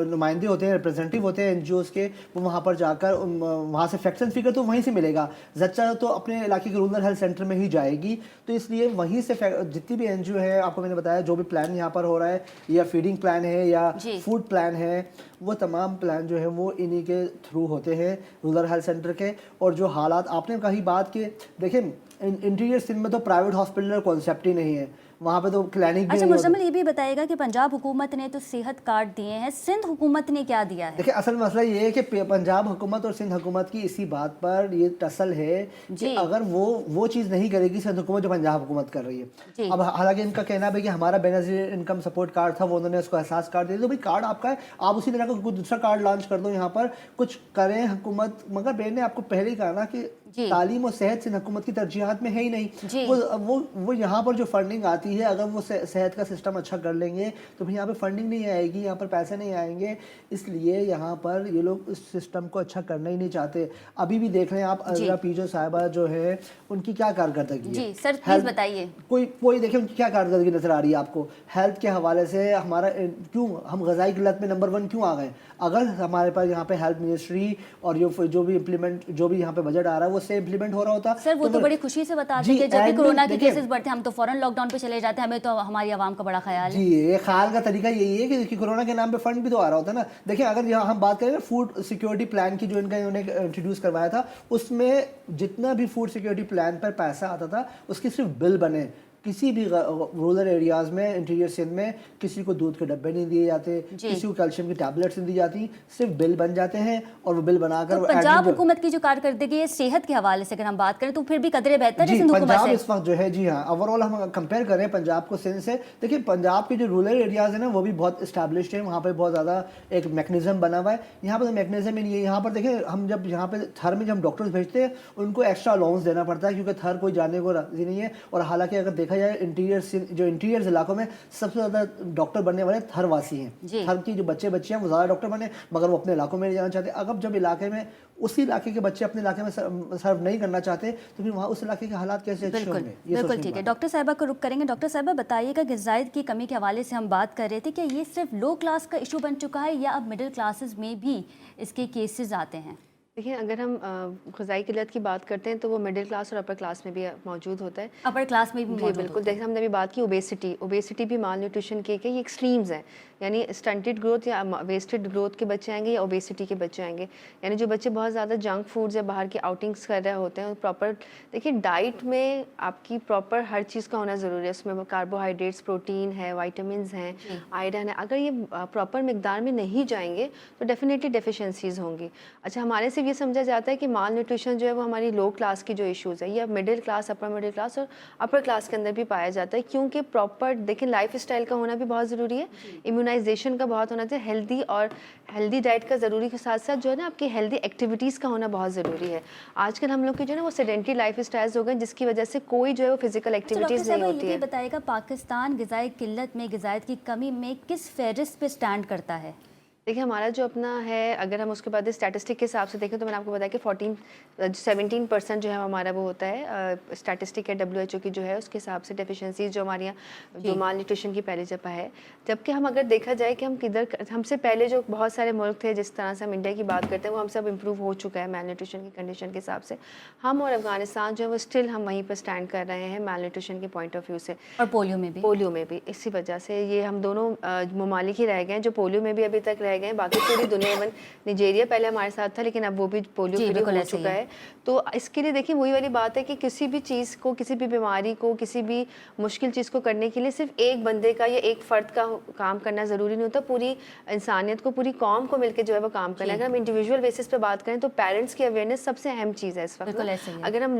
नुमाइंदे होते हैं, रिप्रेजेंटेटिव होते हैं एनजीओज के, वो वहाँ पर जाकर वहाँ से फैक्ट्स एंड फिगर तो वहीं से मिलेगा। जच्चा तो अपने इलाके के रूरल हेल्थ सेंटर में ही जाएगी, तो इसलिए वहीं से जितनी भी एनजीओ है, आपको मैंने बताया जो भी प्लान यहाँ पर हो रहा है, या फीडिंग प्लान है या फूड प्लान है, वो तमाम प्लान जो है वो इन्हीं के थ्रू होते हैं, रूरल हेल्थ सेंटर के। और जो हालात आपने कही बात के, देखें इंटीरियर सिंध में तो प्राइवेट हॉस्पिटल कॉन्सेप्ट ही नहीं है, वहाँ पे तो क्लिनिक भी अच्छा नहीं मुज़म्मिल, ये भी बताइएगा कि पंजाब हुकूमत ने तो सेहत कार्ड दिए हैं, सिंध हुकूमत ने क्या दिया है? देखिए, असल मसला ये है कि पंजाब हुकूमत और सिंध हुकूमत की इसी बात पर ये टसल है कि अगर वो चीज़ नहीं करेगी सिंध हुकूमत जो पंजाब हुकूमत कर रही है। अब हालांकि इनका कहना है कि हमारा बेनज़ीर इनकम सपोर्ट कार्ड था, वो उन्होंने उसको एहसास कार्ड दे दिया, तो भाई कार्ड आपका है, आप उसी तरह का कोई दूसरा कार्ड लॉन्च कर दो, यहाँ पर कुछ करें हुकूमत। मगर मैंने आपको पहले ही कहा ना कि तालीम और सेहत सिंध हुकूमत की तरजीहात में है ही नहीं। वो यहाँ पर जो फंडिंग आती है, अगर वो सेहत का सिस्टम अच्छा कर लेंगे तो फिर यहाँ पे फंडिंग नहीं आएगी, यहाँ पर पैसे नहीं आएंगे, इसलिए यहाँ पर ये लोग इस सिस्टम को अच्छा करना ही नहीं चाहते। अभी भी देख रहे हैं आप, अज़रा पीजो साहिबा जो है उनकी क्या कारकर्दगी है, जी सर प्लीज बताइए। कोई देखे उनकी क्या कारकर्दगी नजर आ रही है आपको हेल्थ के हवाले से? हमारा क्यों हम ग़िज़ाई किल्लत में नंबर 1 क्यों आ गए? अगर हमारे पास यहाँ पे हेल्थ मिनिस्ट्री और जो भी यहाँ पे बजट आ रहा है वो से इम्प्लीमेंट हो रहा होता सर, वो तो बड़ी खुशी से बताते हैं कि जब भी कोरोना के केसेस बढ़ते हैं हम तो फौरन लॉकडाउन पे चले जाते हैं, हमें तो हमारी आवाम का बड़ा ख्याल है। जी, ये ख्याल का तरीका यही है कि कोरोना के नाम पे फंड भी तो आ रहा होता है ना। देखिए, अगर यहाँ हम बात करें फूड सिक्योरिटी प्लान की, जो इन्होंने इंट्रोड्यूस करवाया था, उसमें जितना भी फूड सिक्योरिटी प्लान पर पैसा आता था उसके सिर्फ बिल बने। किसी भी रूरल एरियाज़ में, इंटीरियर सिंध में किसी को दूध के डब्बे नहीं दिए जाते, किसी को कैल्शियम की टैबलेट्स नहीं दी जाती, सिर्फ बिल बन जाते हैं और वो बिल बनाकर तो पंजाब हुकूमत की जो कारकर्दगी है सेहत के हवाले से अगर हम बात करें तो फिर भी कदरे बेहतर है सिंध हुकूमत से। पंजाब इस वक्त जो है, जी हाँ, ओवरऑल हम कंपेयर करें पंजाब को सिंध से, देखिए पंजाब के जो रूरल एरियाज़ हैं ना वो भी बहुत इस्टेब्लिश्ड है, वहाँ पर बहुत ज़्यादा एक मैकेनिज्म बना हुआ है। यहाँ पर तो मैकेनिज्म ही नहीं है। यहाँ पर देखें, हम जब यहाँ पे थर में जब डॉक्टर्स भेजते हैं उनको एक्स्ट्रा अलाउंस देना पड़ता है, क्योंकि थर कोई जाने को राजी नहीं है। और हालांकि अगर देखा जाए इंटीरियर इलाकों में सबसे ज़्यादा डॉक्टर बनने वाले थरवासी हैं। थर की जो बच्चियां वो ज़्यादा डॉक्टर बने, मगर वो अपने इलाकों में नहीं जाना चाहते। अगर जब इलाके में उसी इलाके के बच्चे अपने इलाके में सर्व नहीं करना चाहते तो फिर वहाँ उस इलाके के हालात कैसे अच्छे होंगे? बिल्कुल ठीक है। डॉक्टर साहिबा को रुक करेंगे। डॉक्टर साहिबा बताइएगा, ग़िज़ाइत की कमी के हवाले से हम बात कर रहे थे, क्या ये सिर्फ लो क्लास का इशू बन चुका है या अब मिडिल क्लासेस में भी इसके केसेस आते हैं? देखिए, अगर हम ग़िज़ाई किल्लत की बात करते हैं तो वो मिडिल क्लास और अपर क्लास में भी मौजूद होता है। अपर क्लास में भी मौजूद बिल्कुल। देखिए, हमने अभी बात की ओबेसिटी भी माल न्यूट्रिशन के ये एक्सट्रीम्स हैं, यानी स्टंटेड ग्रोथ या वेस्टेड ग्रोथ के बच्चे आएंगे या ओबेसिटी के बच्चे आएंगे। यानी जो बच्चे बहुत ज़्यादा जंक फूड्स या बाहर की आउटिंग्स कर रहे होते हैं, प्रॉपर देखिए डाइट में आपकी प्रॉपर हर चीज़ का होना ज़रूरी है। उसमें कार्बोहाइड्रेट्स, प्रोटीन है, वाइटामिन हैं, आयरन है। अगर ये प्रॉपर मिकदार में नहीं जाएंगे तो डेफिनेटली डेफिशिएंसीज होंगी। अच्छा, हमारे से ये समझा जाता है कि माल न्यूट्रिशन जो है वो हमारी लो क्लास की जो इश्यूज़ है, ये middle class, upper middle class और अपर क्लास के अंदर भी पाया जाता है, क्योंकि प्रॉपर देखिए लाइफ स्टाइल का होना भी बहुत ज़रूरी है, इम्यूनाइजेशन का बहुत होना चाहिए, हेल्दी डाइट का ज़रूरी के साथ साथ जो है ना आपकी हेल्दी एक्टिविटीज़ का होना बहुत ज़रूरी है। आजकल हम लोग के जो है ना वो सेडेंटरी लाइफ स्टाइल्स हो गए, जिसकी वजह से कोई जो है वो फिजिकल एक्टिविटीज़ नहीं होती है। बताइएगा, पाकिस्तान ग़िज़ाई किल्लत में, ग़िज़ाइत की कमी में किस फहरिस्त पे स्टैंड करता है? دیکھیں ہمارا جو اپنا ہے, اگر ہم اس کے بعد اسٹیٹسٹک کے حساب سے دیکھیں تو میں نے آپ کو بتایا کہ 17% جو ہے ہمارا وہ ہوتا ہے اسٹیٹسٹک ہے WHO کی جو ہے اس کے حساب سے ڈیفیشنسیز جو ہماری یہاں جو مال نیوٹریشن کی پہلی جگہ ہے. جبکہ ہم اگر دیکھا جائے کہ ہم کدھر, ہم سے پہلے جو بہت سارے ملک تھے جس طرح سے ہم انڈیا کی بات کرتے ہیں وہ ہم سب امپروو ہو چکا ہے مال نیوٹریشن کی کنڈیشن کے حساب سے. ہم اور افغانستان جو ہے وہ اسٹل ہم وہیں پہ اسٹینڈ کر رہے ہیں مال نیوٹریشن کے پوائنٹ آف ویو سے. اور پولیو میں بھی اسی وجہ سے یہ ہم دونوں ممالک ہی رہ گئے ہیں جو پولیو میں بھی ابھی تک رہ گئے ہیں. باقی پوری دنیا میں نائجیریا پہلے ہمارے ساتھ تھا لیکن اب وہ بھی پولیو فری ہو چکا ہے. تو اس کے لیے دیکھیں وہی والی بات ہے کہ کسی بھی چیز کو, کسی بھی بیماری کو, کسی بھی مشکل چیز کو کرنے کے لیے صرف ایک بندے کا یا ایک فرد کا کام کرنا ضروری نہیں ہوتا, پوری انسانیت کو, پوری قوم کو مل کے جو ہے وہ کام کرنا ہے. اگر ہم انڈیویجول بیسس پہ بات کریں تو پیرنٹس کی اویئرنیس سب سے اہم چیز ہے اس وقت. اگر ہم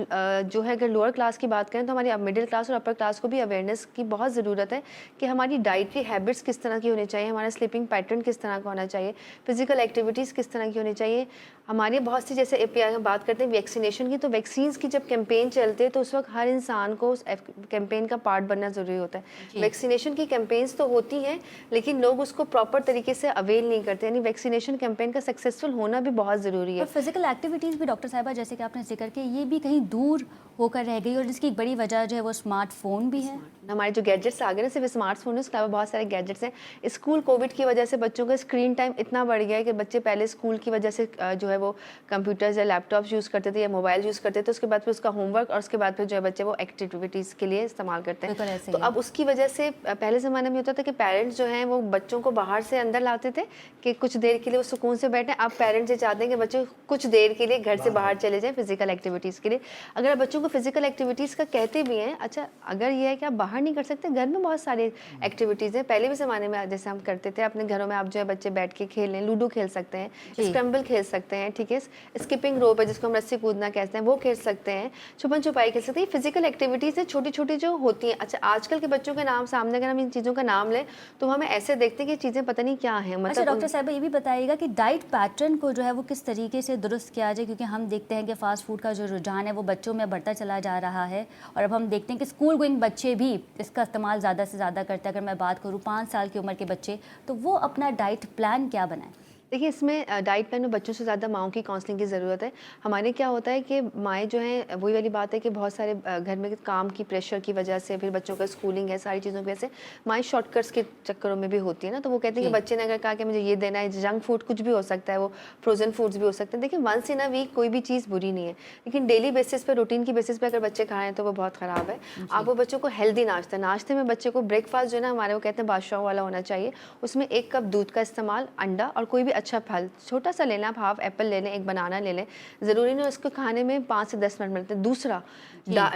جو ہے اگر لوور کلاس کی بات کریں تو ہماری مڈل کلاس اور اپر کلاس کو بھی اویئرنیس کی بہت ضرورت ہے کہ ہماری ڈائٹری ہیبٹس کس طرح کی ہونی چاہیے, ہمارا سلیپنگ پیٹرن کس طرح کا ہونا چاہیے, فزیکل ایکٹیویٹیز کس طرح کی ہونی چاہیے. ہماری بہت سی جیسے بات کرتے ہیں ویکسینیشن کی, تو ویکسینس کی جب کیمپین چلتے ہیں تو اس وقت ہر انسان کو اس کیمپین کا پارٹ بننا ضروری ہوتا ہے. ویکسینیشن کی کیمپینس تو ہوتی ہیں لیکن لوگ اس کو پراپر طریقے سے اویل نہیں کرتے, یعنی ویکسینیشن کیمپین کا سکسیزفل ہونا بھی بہت ضروری ہے. اور فزیکل ایکٹیویٹیز بھی ڈاکٹر صاحبہ جیسے کہ آپ نے ذکر کیا یہ بھی کہیں دور ہو کر رہ گئی, اور جس کی ایک بڑی وجہ جو ہے وہ اسمارٹ فون بھی ہے. ہمارے جو گیجٹس آ گئے نا, صرف اسمارٹ فون ہے, اس کے علاوہ بہت سارے گیجٹس ہیں. اسکول کووڈ کی وجہ سے بچوں کا اسکرین ٹائم اتنا بڑھ گیا ہے کہ بچے پہلے اسکول کی وجہ سے جو ہے وہ کمپیوٹرز یا لیپ ٹاپس یوز کرتے تھے یا موبائل یوز کرتے تھے, اس کے بعد پھر اس کا ہوم ورک اور اس کے بعد پھر جو ہے بچے وہ ایکٹیویٹیز کے لیے استعمال کرتے ہیں. تو اب اس کی وجہ سے پہلے زمانے میں ہوتا تھا کہ پیرنٹس جو ہیں وہ بچوں کو باہر سے اندر لاتے تھے کہ کچھ دیر کے لیے وہ سکون سے بیٹھیں. اب پیرنٹس یہ چاہتے ہیں کہ بچے کچھ دیر کے لیے گھر سے باہر چلے جائیں فزیکل ایکٹیویٹیز کے لیے. اگر آپ بچوں کو فزیکل ایکٹیویٹیز کا کہتے بھی ہیں, اچھا اگر یہ ہے کہ آپ باہر نہیں کر سکتے, گھر میں بہت ساری ایکٹیویٹیز ہیں. پہلے بھی زمانے میں جیسے ہم کرتے تھے اپنے گھروں میں, آپ جو ہے بچے بیٹھ کے کھیل لیں, لوڈو کھیل سکتے ہیں, اسکرمبل کھیل سکتے ہیں, ٹھیک ہے, اسکپنگ روپ ہے جس کو ہم رسی کودنا کہتے ہیں وہ کھیل سکتے ہیں, چھپن چھپائی کھیل سکتے ہیں. فزیکل ایکٹیویٹیز ہیں چھوٹی چھوٹی جو ہوتی ہیں. اچھا آج کل کے بچوں کے نام سامنے اگر ہم ان چیزوں کا نام لیں تو ہمیں ایسے دیکھتے ہیں کہ چیزیں پتہ نہیں کیا ہیں. اچھا ڈاکٹر صاحبہ یہ بھی بتائیے گا کہ ڈائٹ پیٹرن کو جو ہے وہ کس طریقے سے درست کیا جائے, کیونکہ ہم دیکھتے ہیں کہ فاسٹ فوڈ کا جو رجحان ہے وہ بچوں میں بڑھتا چلا جا رہا ہے, اور اب ہم دیکھتے ہیں کہ اسکول گوئنگ بچے بھی اس کا استعمال زیادہ سے زیادہ کرتے ہیں. اگر میں بات کروں 5 سال کی عمر کے بچے, تو وہ اپنا ڈائٹ پلان کیا بنائیں؟ دیکھیے اس میں ڈائٹ پلان میں بچوں سے زیادہ ماؤں کی کاؤنسلنگ کی ضرورت ہے. ہمارے کیا ہوتا ہے کہ مائیں جو ہیں وہی والی بات ہے کہ بہت سارے گھر میں کام کی پریشر کی وجہ سے, پھر بچوں کا اسکولنگ ہے, ساری چیزوں کی وجہ سے مائیں شارٹ کٹس کے چکروں میں بھی ہوتی ہے نا. تو وہ کہتے ہیں کہ بچے نے اگر کہا کہ مجھے یہ دینا ہے, جنک فوڈ کچھ بھی ہو سکتا ہے, وہ فروزن فوڈس بھی ہو سکتے ہیں. دیکھیں ونس ان اے ویک کوئی بھی چیز بری نہیں ہے, لیکن ڈیلی بیسس پہ, روٹین کی بیسس پہ اگر بچے کھائیں تو وہ بہت خراب ہے. آپ وہ بچوں کو ہیلدی ناشتے میں بچے کو بریک فاسٹ جو ہے نا ہمارے وہ کہتے ہیں بادشاہ والا ہونا چاہیے. اس میں 1 کپ دودھ کا استعمال, انڈا اور کوئی بھی اچھا پھل چھوٹا سا لینا, آپ ہاف ایپل لے لیں, 1 بنانا لے لیں, ضروری نہیں اس کو کھانے میں 5 سے 10 منٹ ملتے ہیں. دوسرا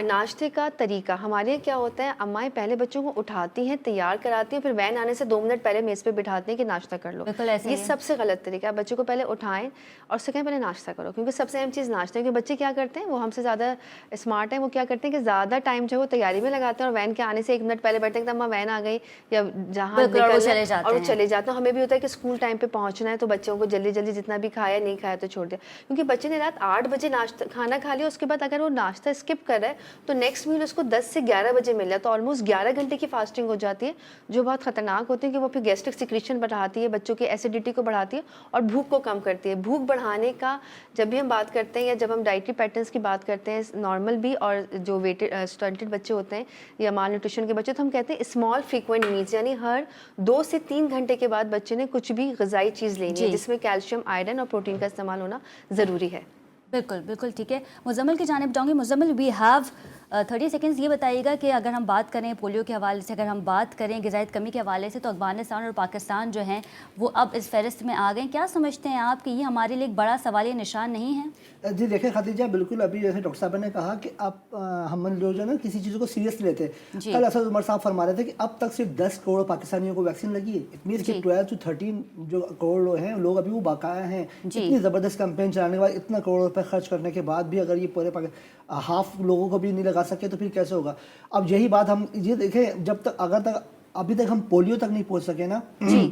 ناشتے کا طریقہ ہمارے یہاں کیا ہوتا ہے, امائیں پہلے بچوں کو اٹھاتی ہیں, تیار کراتی ہیں, پھر وین آنے سے 2 منٹ پہلے میز پہ بٹھاتی ہیں کہ ناشتہ کر لو. یہ سب سے غلط طریقہ ہے. بچوں کو پہلے اٹھائیں اور اس سے کہیں پہلے ناشتہ کرو, کیونکہ سب سے اہم چیز ناشتہ ہے. کیونکہ بچے کیا کرتے ہیں, وہ ہم سے زیادہ اسمارٹ ہیں, وہ کیا کرتے ہیں کہ زیادہ ٹائم جو ہے وہ تیاری میں لگاتے ہیں, اور وین کے آنے سے 1 منٹ پہلے بیٹھتے ہیں کہ اماں وین آ گئی یا جہاں اور وہ چلے جاتے ہیں. ہمیں بھی ہوتا ہے کہ اسکول ٹائم پہ پہنچنا ہے تو بچوں کو جلدی جلدی جتنا بھی کھایا نہیں کھایا تو چھوڑ دیا, کیونکہ بچے نے رات 8 بجے ناشتہ کھانا کھا لیا, اس کے بعد اگر وہ ناشتہ اسکپ کر رہا ہے تو نیکسٹ میل اس کو 10 سے 11 بجے مل رہا ہے, تو آلموسٹ 11 گھنٹے کی فاسٹنگ ہو جاتی ہے, جو بہت خطرناک ہوتی ہے کہ وہ پھر گیسٹرک سیکریشن بڑھاتی ہے, بچوں کی ایسیڈیٹی کو بڑھاتی ہے اور بھوک کو کم کرتی ہے. بھوک بڑھانے کا جب بھی ہم بات کرتے ہیں یا جب ہم ڈائٹری پیٹرنس کی بات کرتے ہیں, نارمل بھی اور جو ویٹڈ اسٹنٹڈ بچے ہوتے ہیں یا مال نیوٹریشن کے بچے, تو ہم کہتے ہیں اسمال فریکوینٹ میلز, یعنی ہر 2 سے 3 گھنٹے کے بعد بچے نے کچھ بھی غذائی چیز لینی ہے جس میں کیلشیم, آئرن اور پروٹین کا استعمال ہونا ضروری ہے. بالکل بالکل ٹھیک ہے. مزمل کی جانب جاؤں گی. Muzammil we have 30 seconds. یہ بتائیے گا کہ اگر ہم بات کریں پولیو کے حوالے سے, اگر ہم بات کریں غذائیت کمی کے حوالے سے, تو افغانستان اور پاکستان جو ہیں وہ اب اس فہرست میں آ گئے. کیا سمجھتے ہیں آپ کہ یہ ہمارے لیے ایک بڑا سوالیہ نشان نہیں ہے؟ جی دیکھیں خدیجہ, بالکل ابھی جیسے ڈاکٹر صاحب نے کہا کہ اب ہم لوگ جو ہے نا کسی چیز کو سیریس لیتے ہیں. کل اسد عمر صاحب فرما رہے تھے کہ اب تک صرف 10 کروڑ پاکستانیوں کو ویکسین لگی ہے. اٹ مینس کہ 12 سے 13 جو کروڑ لوگ ہیں لوگ ابھی وہ بقایا ہیں. اتنی زبردست کمپین چلانے کے بعد, اتنا کروڑ روپے خرچ کرنے کے بعد بھی اگر یہ پورے ہاف لوگوں کو بھی نہیں لگا سکے تو پھر کیسے ہوگا؟ اب یہی بات ہم یہ دیکھیں, جب تک اگر تک अभी तक हम पोलियो तक नहीं पहुंच सके ना,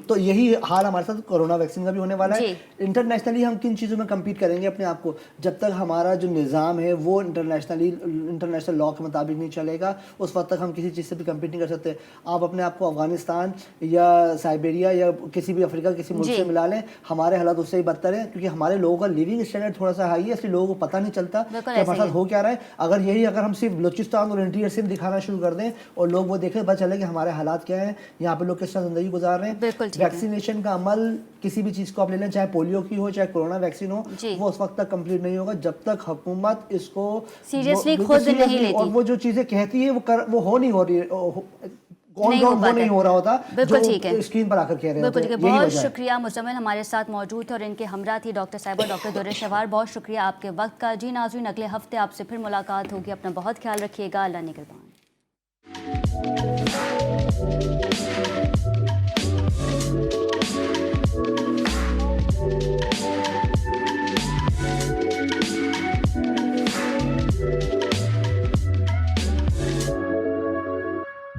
तो यही हाल हमारे साथ कोरोना वैक्सीन का भी होने वाला है। इंटरनेशनली हम किन चीज़ों में कम्पीट करेंगे अपने आप को, जब तक हमारा जो निज़ाम है वो इंटरनेशनल लॉ के मुताबिक नहीं चलेगा, उस वक्त तक हम किसी चीज़ से भी कम्पीट नहीं कर सकते। आप अपने आप को अफगानिस्तान या साइबेरिया या किसी भी अफ्रीका किसी मुल्क से मिला लें, हमारे हालात उससे ही बदतर है, क्योंकि हमारे लोगों का लिविंग स्टैंडर्ड थोड़ा सा हाई है, इसलिए लोगों को पता नहीं चलता कि हमारे साथ हो क्या रहा है। अगर हम सिर्फ बलूचिस्तान और इंटीरियर सिंध दिखाना शुरू कर दें और लोग वो देखें, पता चले कि हमारे हालात क्या हैं, यहाँ पे लोग किस तरह ज़िंदगी गुजार रहे हैं। वैक्सीनेशन का अमल किसी भी चीज़ को आप ले लें, चाहे पोलियो की हो चाहे कोरोना वैक्सीन हो, वो उस वक्त तक कंप्लीट नहीं होगा जब तक हुकूमत इसको सीरियसली खुद नहीं लेती, और वो जो चीज़ें कहती है वो हो नहीं हो रही, वो नहीं हो रहा होता। बिल्कुल ठीक है, स्क्रीन पर आकर कह रहे बिल्कुल ठीक है। बहुत शुक्रिया, मुज़म्मिल हमारे साथ मौजूद थे और इनके हमरा थी डॉक्टर साहिबा डॉक्टर दुर्र शहवार। बहुत शुक्रिया आपके वक्त का। जी नाज़रीन, अगले हफ्ते आपसे फिर मुलाकात होगी, अपना बहुत ख्याल रखिएगा, अल्लाह निगहबान।